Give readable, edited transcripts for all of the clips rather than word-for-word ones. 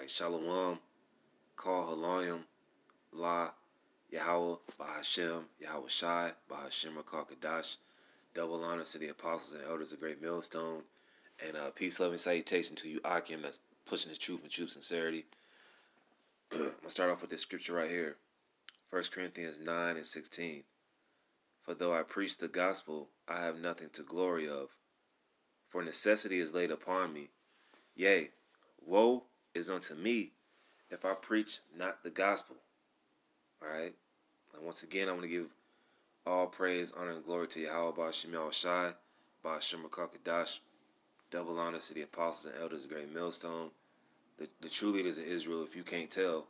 Alright, Shalom, Kal Halayim, La, Yahweh, Bahashem, Yahweh Shai, Bahashem Rakal Kadash. Double honor to the apostles and elders of Great Millstone. And peace, love, and salutation to you, Akim, that's pushing his truth and true sincerity. I'm going to start off with this scripture right here. 1 Corinthians 9:16. For though I preach the gospel, I have nothing to glory of. For necessity is laid upon me. Yea, woe is unto me if I preach not the gospel. Alright? And once again, I want to give all praise, honor, and glory to Yahweh, Bahashem Yahweh Shai, Bahashem Rakal Kadash. Double honor to the apostles and elders of Great Millstone, the true leaders of Israel, if you can't tell.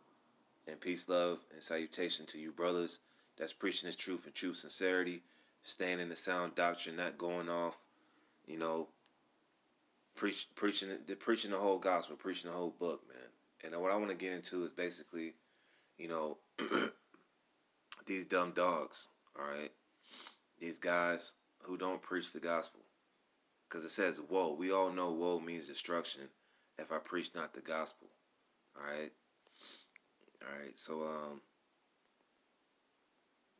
And peace, love, and salutation to you brothers that's preaching this truth and true sincerity, staying in the sound doctrine, not going off, you know, preaching the whole gospel, preaching the whole book, man. And what I want to get into is basically, you know, these dumb dogs, all right? These guys who don't preach the gospel. Because it says, woe. We all know woe means destruction if I preach not the gospel, all right? All right, so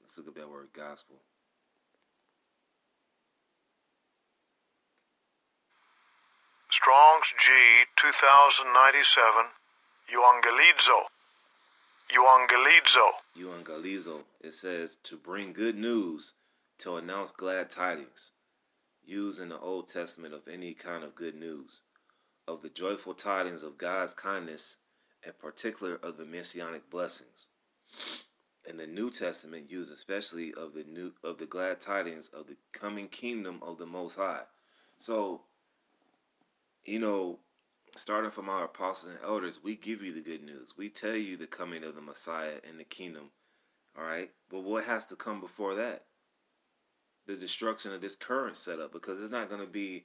let's look at that word gospel. Strong's G 2097, euangelizo. Euangelizo. Euangelizo. It says to bring good news, to announce glad tidings. Used in the Old Testament of any kind of good news, of the joyful tidings of God's kindness, in particular of the messianic blessings. In the New Testament, used especially of the glad tidings of the coming kingdom of the Most High. So, you know, starting from our apostles and elders, we give you the good news. We tell you the coming of the Messiah and the kingdom. All right, but what has to come before that? The destruction of this current setup, because it's not going to be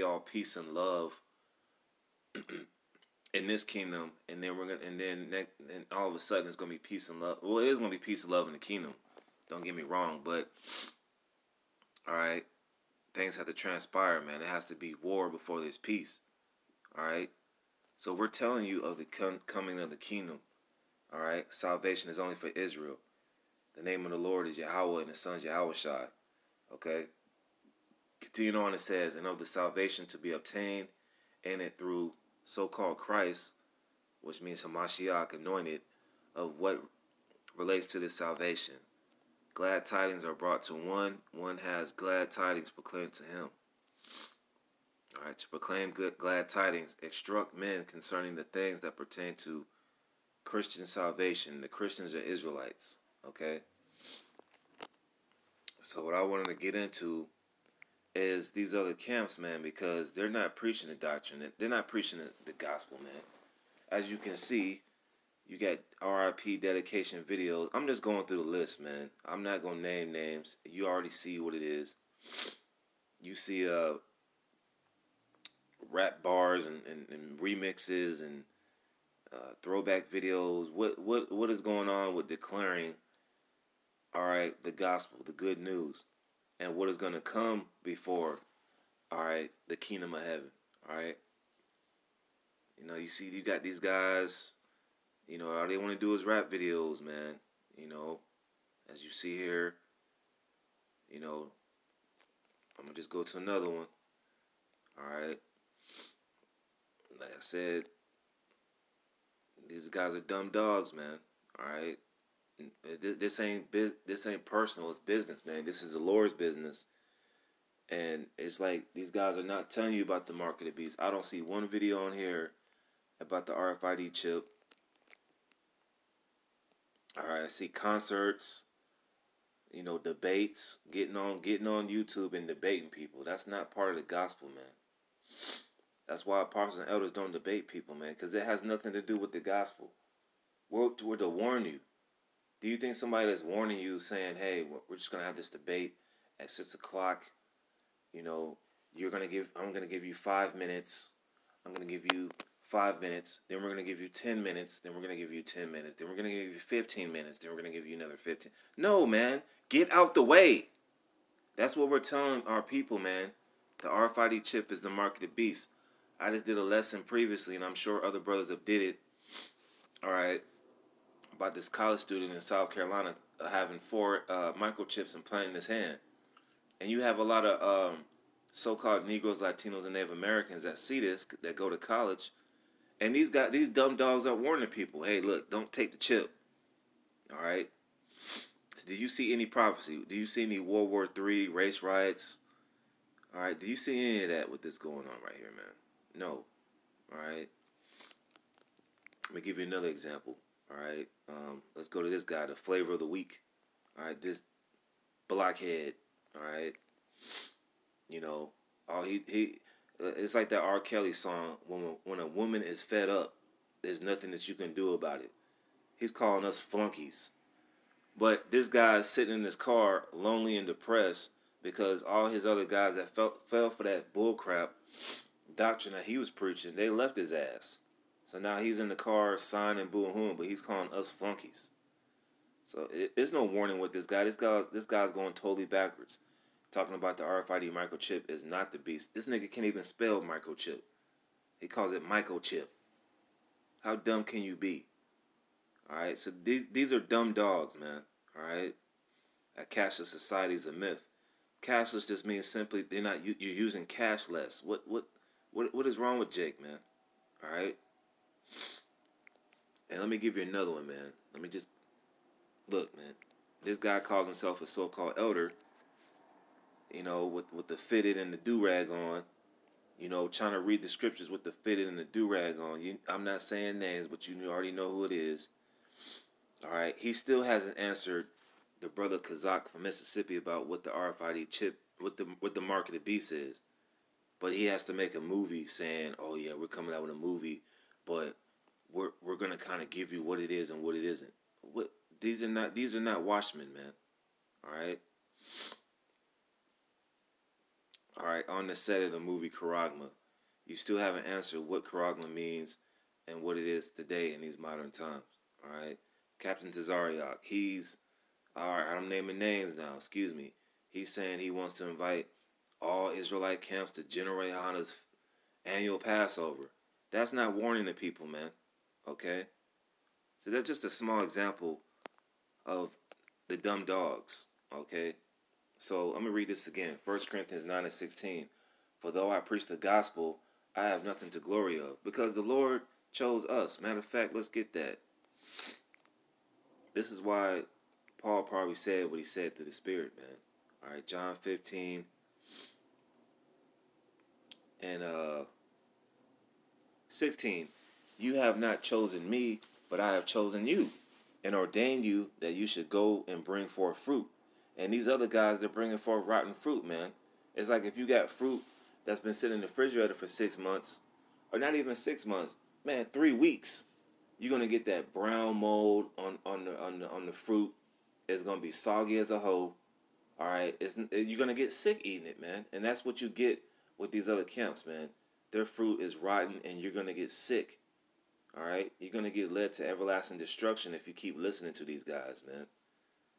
all peace and love in this kingdom, and then all of a sudden it's going to be peace and love. Well, it is going to be peace and love in the kingdom. Don't get me wrong, but all right, things have to transpire, man. It has to be war before there's peace. All right, so we're telling you of the coming of the kingdom. All right, salvation is only for Israel. The name of the Lord is Yahweh, and the Son is Yahweh Shai. Okay? Continuing on, it says, and of the salvation to be obtained in it through so-called Christ, which means Hamashiach, anointed, of what relates to this salvation. Glad tidings are brought to one. One has glad tidings proclaimed to him. All right, to proclaim glad tidings, instruct men concerning the things that pertain to Christian salvation. The Christians are Israelites. Okay, so what I wanted to get into is these other camps, man, because they're not preaching the doctrine. They're not preaching the gospel, man. As you can see, you got RIP dedication videos. I'm just going through the list, man. I'm not going to name names. You already see what it is. You see rap bars and remixes and throwback videos. What is going on with declaring, all right, the gospel, the good news, and what is going to come before, all right, the kingdom of heaven, all right? You know, you see, you got these guys, you know, all they want to do is rap videos, man. You know, as you see here, you know, I'm going to just go to another one, all right? Like I said, these guys are dumb dogs, man, all right? This ain't personal. It's business, man. This is the Lord's business, and it's like these guys are not telling you about the mark of the beast. I don't see one video on here about the RFID chip. All right, I see concerts, you know, debates, getting on YouTube and debating people. That's not part of the gospel, man. That's why apostles and elders don't debate people, man, because it has nothing to do with the gospel. We're to warn you. Do you think somebody that's warning you, saying, hey, we're just going to have this debate at 6 o'clock, you know, I'm going to give you 5 minutes, I'm going to give you 5 minutes, then we're going to give you 10 minutes, then we're going to give you 10 minutes, then we're going to give you 15 minutes, then we're going to give you another 15. No, man, get out the way. That's what we're telling our people, man. The RFID chip is the mark of the beast. I just did a lesson previously, and I'm sure other brothers have did it. All right, about this college student in South Carolina having 4 microchips implanted in his hand, and you have a lot of so-called Negroes, Latinos, and Native Americans that see this, that go to college, and these dumb dogs are warning people, hey, look, don't take the chip. All right. So do you see any prophecy? Do you see any World War III race riots? All right. Do you see any of that with this going on right here, man? No. All right. Let me give you another example. All right. Let's go to this guy, the flavor of the week. All right. This blockhead. All right. You know, he. It's like that R. Kelly song. When a woman is fed up, there's nothing that you can do about it. He's calling us flunkies. But this guy's sitting in his car, lonely and depressed, because all his other guys that fell for that bullcrap doctrine that he was preaching, they left his ass. So now he's in the car, sighing and boo-hooing, but he's calling us flunkies. So there's no warning with this guy. This guy's going totally backwards. Talking about the RFID microchip is not the beast. This nigga can't even spell microchip. He calls it microchip. How dumb can you be? All right, so these are dumb dogs, man. All right, that cashless society is a myth. Cashless just means simply you're using cash less. What is wrong with Jake, man? All right, and let me give you another one, man. Let me just look, man. This guy calls himself a so-called elder. You know, with the fitted and the do-rag on. You know, trying to read the scriptures with the fitted and the do-rag on. I'm not saying names, but you already know who it is. All right, he still hasn't answered the brother Kazak from Mississippi about what the RFID chip, what the mark of the beast is. But he has to make a movie saying, "Oh yeah, we're coming out with a movie, but we're gonna kind of give you what it is and what it isn't." What these are not Watchmen, man. All right, all right. On the set of the movie Karagma, you still haven't answered what Karagma means and what it is today in these modern times. All right. Captain Tazariak, he's, all right, I'm naming names now, excuse me. He's saying he wants to invite all Israelite camps to General Hana's annual Passover. That's not warning the people, man. Okay? So that's just a small example of the dumb dogs. Okay? So I'm going to read this again. 1 Corinthians 9:16. For though I preach the gospel, I have nothing to glory of, because the Lord chose us. Matter of fact, let's get that. This is why Paul probably said what he said through the Spirit, man. All right, John 15 and 16. You have not chosen me, but I have chosen you and ordained you that you should go and bring forth fruit. And these other guys, they're bringing forth rotten fruit, man. It's like if you got fruit that's been sitting in the refrigerator for 6 months, or not even 6 months, man, 3 weeks. You're gonna get that brown mold on the fruit. It's gonna be soggy as a hoe. All right, you're gonna get sick eating it, man. And that's what you get with these other camps, man. Their fruit is rotten, and you're gonna get sick. All right, you're gonna get led to everlasting destruction if you keep listening to these guys, man.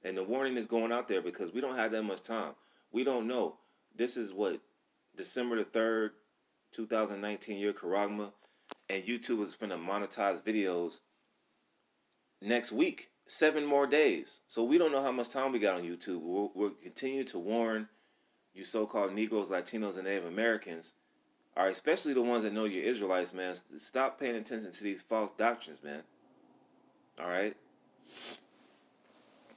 And the warning is going out there because we don't have that much time. We don't know. This is what December the 3rd, 2019 year Karagma. And YouTube is finna monetize videos next week. 7 more days. So we don't know how much time we got on YouTube. We'll continue to warn you so-called Negroes, Latinos, and Native Americans, all right, especially the ones that know you're Israelites, man. Stop paying attention to these false doctrines, man. All right?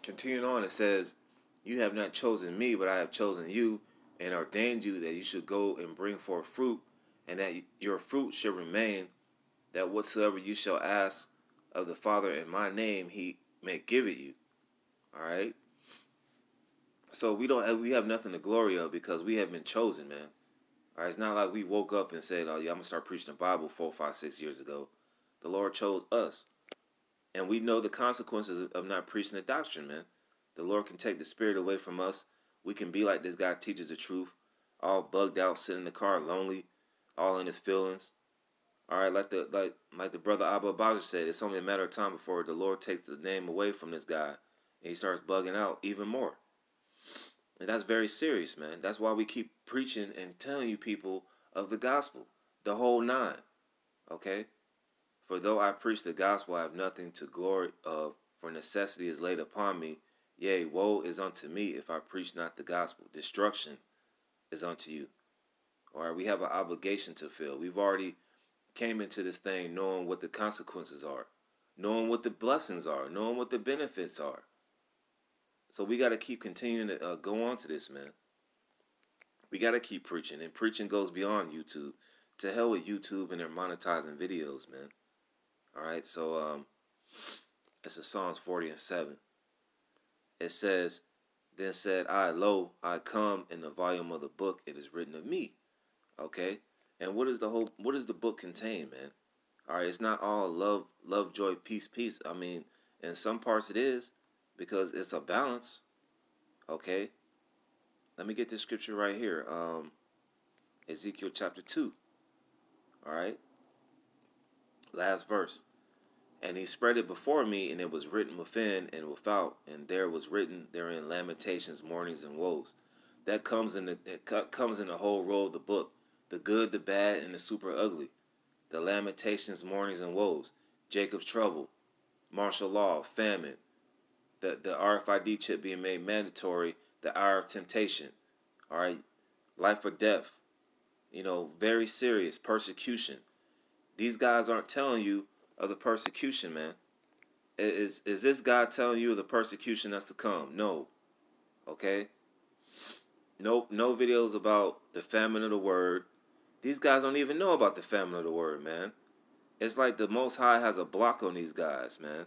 Continuing on, it says, you have not chosen me, but I have chosen you and ordained you that you should go and bring forth fruit, and that your fruit should remain, that whatsoever you shall ask of the Father in my name, he may give it you. All right? So we have nothing to glory of because we have been chosen, man. All right, it's not like we woke up and said, "Oh yeah, I'm gonna start preaching the Bible 4, 5, 6 years ago." The Lord chose us, and we know the consequences of not preaching the doctrine, man. The Lord can take the spirit away from us. We can be like this guy teaches the truth, all bugged out, sitting in the car, lonely, all in his feelings. All right, like the brother Abba Abaja said, it's only a matter of time before the Lord takes the name away from this guy, and he starts bugging out even more. And that's very serious, man. That's why we keep preaching and telling you people of the gospel. the whole nine. Okay? For though I preach the gospel, I have nothing to glory of, for necessity is laid upon me. Yea, woe is unto me if I preach not the gospel. Destruction is unto you. All right, we have an obligation to fill. We've already came into this thing knowing what the consequences are, knowing what the blessings are, knowing what the benefits are. So we got to keep continuing to go on to this, man. We got to keep preaching, and preaching goes beyond YouTube. To hell with YouTube and their monetizing videos, man. All right, so it's a Psalms 40 and 7. It says, then said I, lo, I come, in the volume of the book it is written of me. Okay, and what does the book contain, man? All right, it's not all love, joy, peace, peace. I mean, in some parts it is, because it's a balance. Okay, let me get this scripture right here. Ezekiel chapter 2. All right, last verse. And he spread it before me, and it was written within and without, and there was written therein lamentations, mournings, and woes. That comes in the whole roll of the book, the good, the bad, and the super ugly. The lamentations, mournings, and woes. Jacob's trouble, martial law, famine, the RFID chip being made mandatory, the hour of temptation. All right, life or death. Very serious persecution. These guys aren't telling you of the persecution, man. Is this God telling you of the persecution that's to come? No. Okay? No videos about the famine of the word. These guys don't even know about the famine of the word, man. It's like the Most High has a block on these guys, man.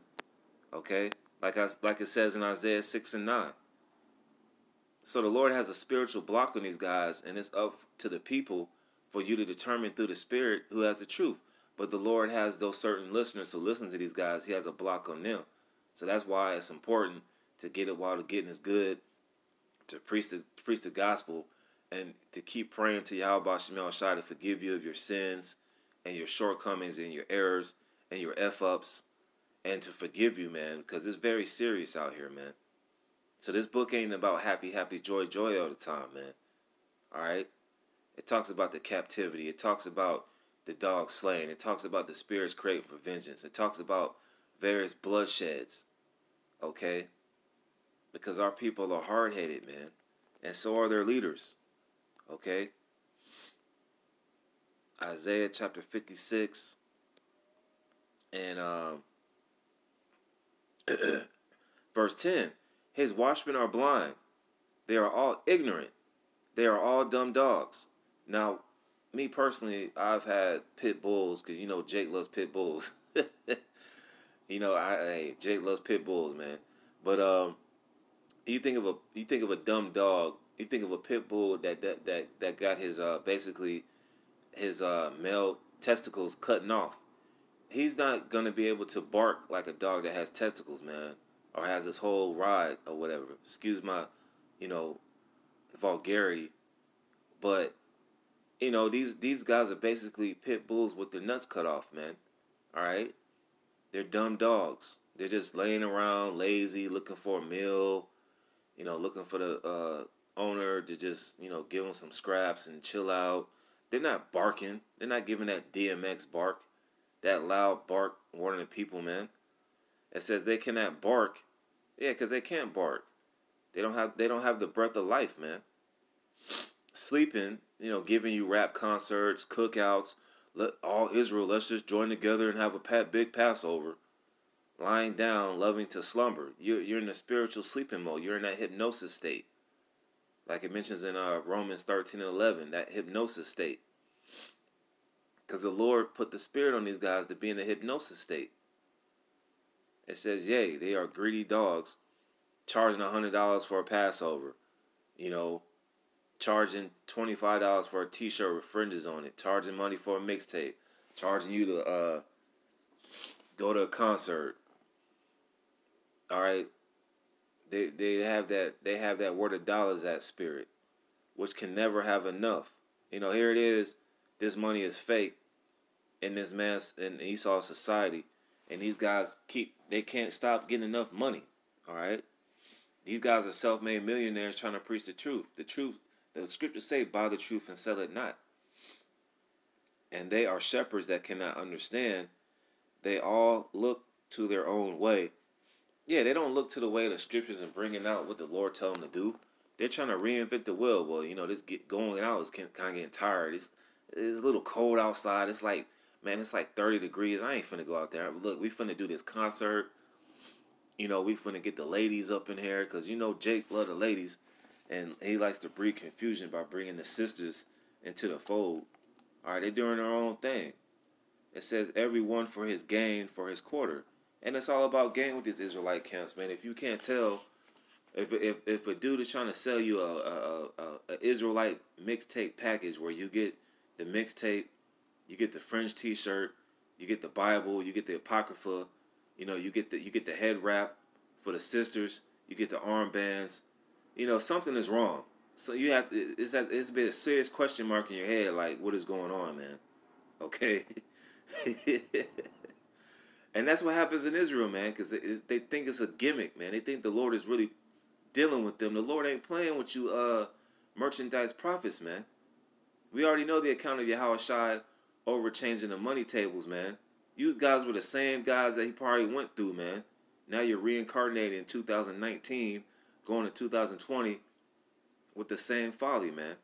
Okay? Like it says in Isaiah 6 and 9. So the Lord has a spiritual block on these guys, and it's up to the people for you to determine through the Spirit who has the truth. But the Lord has those certain listeners who listen to these guys. He has a block on them. So that's why it's important to get it while the getting is good, to preach the gospel, and to keep praying to Yahweh Shemel Shai to forgive you of your sins and your shortcomings and your errors and your F-ups, and to forgive you, man, because it's very serious out here, man. So this book ain't about happy, happy, joy, joy all the time, man. All right? It talks about the captivity. It talks about the dog slaying. It talks about the spirits craving for vengeance. It talks about various bloodsheds, okay? Because our people are hard-headed, man. And so are their leaders, okay? Isaiah chapter 56 and verse 10. His watchmen are blind. They are all ignorant. They are all dumb dogs. Now, me personally, I've had pit bulls because Jake loves pit bulls. Jake loves pit bulls, man. But you think of a dumb dog. You think of a pit bull that got his basically his male testicles cutting off. He's not gonna be able to bark like a dog that has testicles, man, or has this whole ride or whatever. Excuse my, vulgarity, but these guys are basically pit bulls with their nuts cut off, man. All right, they're dumb dogs. They're just laying around, lazy, looking for a meal. Looking for the owner to just give them some scraps and chill out. They're not barking. They're not giving that DMX bark, that loud bark warning people, man. It says they cannot bark. Yeah, because they can't bark. They don't have the breath of life, man. Sleeping, giving you rap concerts, cookouts. Let all Israel, let's just join together and have a big Passover. Lying down, loving to slumber. You're in a spiritual sleeping mode. You're in that hypnosis state. Like it mentions in Romans 13 and 11, that hypnosis state. Because the Lord put the Spirit on these guys to be in a hypnosis state. It says, yea, they are greedy dogs, charging $100 for a Passover. Charging $25 for a t-shirt with fringes on it. Charging money for a mixtape. Charging you to go to a concert. All right, they have that word of dollars, that spirit, which can never have enough. Here it is. This money is fake in this mass in Esau society, and these guys they can't stop getting enough money. All right, these guys are self-made millionaires trying to preach the truth. The truth. The scriptures say, "Buy the truth and sell it not." and they are shepherds that cannot understand. They all look to their own way. Yeah, they don't look to the way of the scriptures and bringing out what the Lord tell them to do. They're trying to reinvent the wheel. Well, this going out is kind of getting tired. It's a little cold outside. It's like, man, it's like 30 degrees. I ain't finna go out there. Look, we finna do this concert. We finna get the ladies up in here because Jake love the ladies, and he likes to breed confusion by bringing the sisters into the fold. All right, they're doing their own thing. It says everyone for his gain, for his quarter. And it's all about gain with these Israelite camps, man. If you can't tell, if a dude is trying to sell you a Israelite mixtape package where you get the mixtape, you get the fringe T-shirt, you get the Bible, you get the Apocrypha, you get the head wrap for the sisters, you get the armbands, something is wrong. So you have it's been a serious question mark in your head, like what is going on, man? Okay. And that's what happens in Israel, man, because they think it's a gimmick, man. They think the Lord is really dealing with them. The Lord ain't playing with you merchandise prophets, man. We already know the account of Yahushua over changing the money tables, man. You guys were the same guys that he probably went through, man. Now you're reincarnated in 2019, going to 2020 with the same folly, man.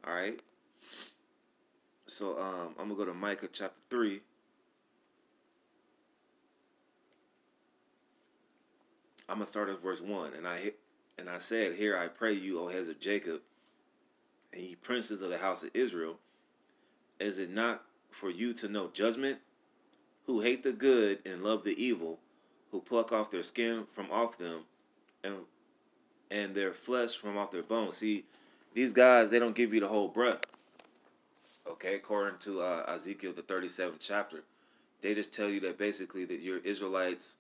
All right? So I'm going to go to Micah chapter 3. I'm going to start at verse 1. And I said, "Here I pray you, O heads of Jacob, and ye princes of the house of Israel, is it not for you to know judgment, who hate the good and love the evil, who pluck off their skin from off them, and their flesh from off their bones?" See, these guys, they don't give you the whole breath. Okay, according to Ezekiel, the 37th chapter, they just tell you that basically that you're Israelites,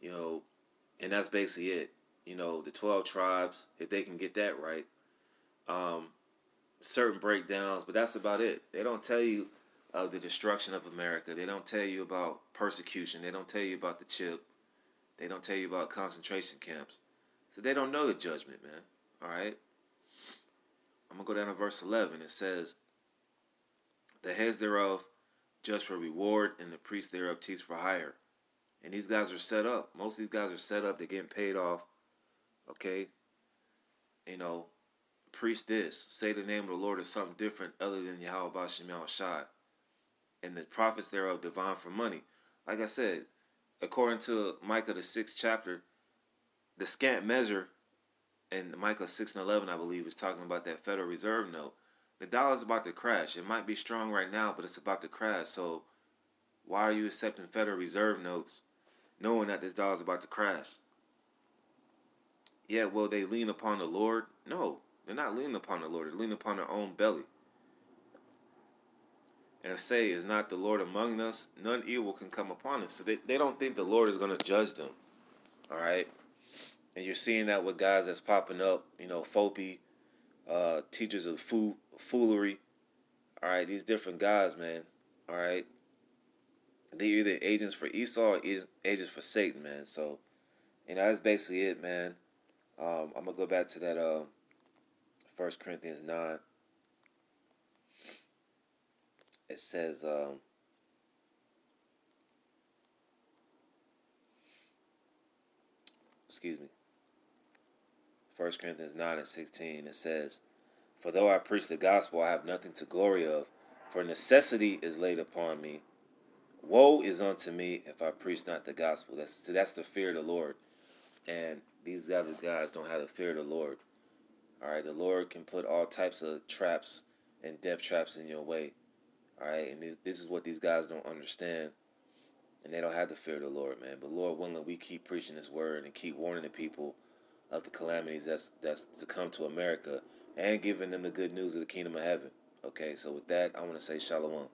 and that's basically it. The 12 tribes, if they can get that right. Certain breakdowns, but that's about it. They don't tell you of the destruction of America. They don't tell you about persecution. They don't tell you about the chip. They don't tell you about concentration camps. So they don't know the judgment, man. All right? I'm going to go down to verse 11. It says, "The heads thereof judge for reward, and the priests thereof teach for hire." And these guys are set up. Most of these guys are set up. They're getting paid off. Okay? Preach this. Say the name of the Lord is something different other than Yahweh Bashem Yahushai. And the prophets thereof divine for money. Like I said, according to Micah the 6th chapter, the scant measure, and Micah 6 and 11, I believe, is talking about that Federal Reserve note. The dollar's about to crash. It might be strong right now, but it's about to crash. So why are you accepting Federal Reserve notes knowing that this dollar's about to crash? Yeah, will they lean upon the Lord? No, they're not leaning upon the Lord. They're leaning upon their own belly. And say, "Is not the Lord among us? None evil can come upon us." So they don't think the Lord is going to judge them. All right? And you're seeing that with guys that's popping up, Fopi, teachers of foolery. All right? These different guys, man. All right? They're either agents for Esau or agents for Satan, man. So, that's basically it, man. I'm going to go back to that 1 Corinthians 9. It says, excuse me, 1 Corinthians 9 and 16, it says, "For though I preach the gospel, I have nothing to glory of, for necessity is laid upon me. Woe is unto me if I preach not the gospel." That's the fear of the Lord. And these other guys don't have the fear of the Lord. All right, the Lord can put all types of traps and death traps in your way. All right, and this is what these guys don't understand. And they don't have the fear of the Lord, man. But Lord willing, we keep preaching this word and keep warning the people of the calamities that's to come to America and giving them the good news of the kingdom of heaven. Okay, so with that, I want to say shalom.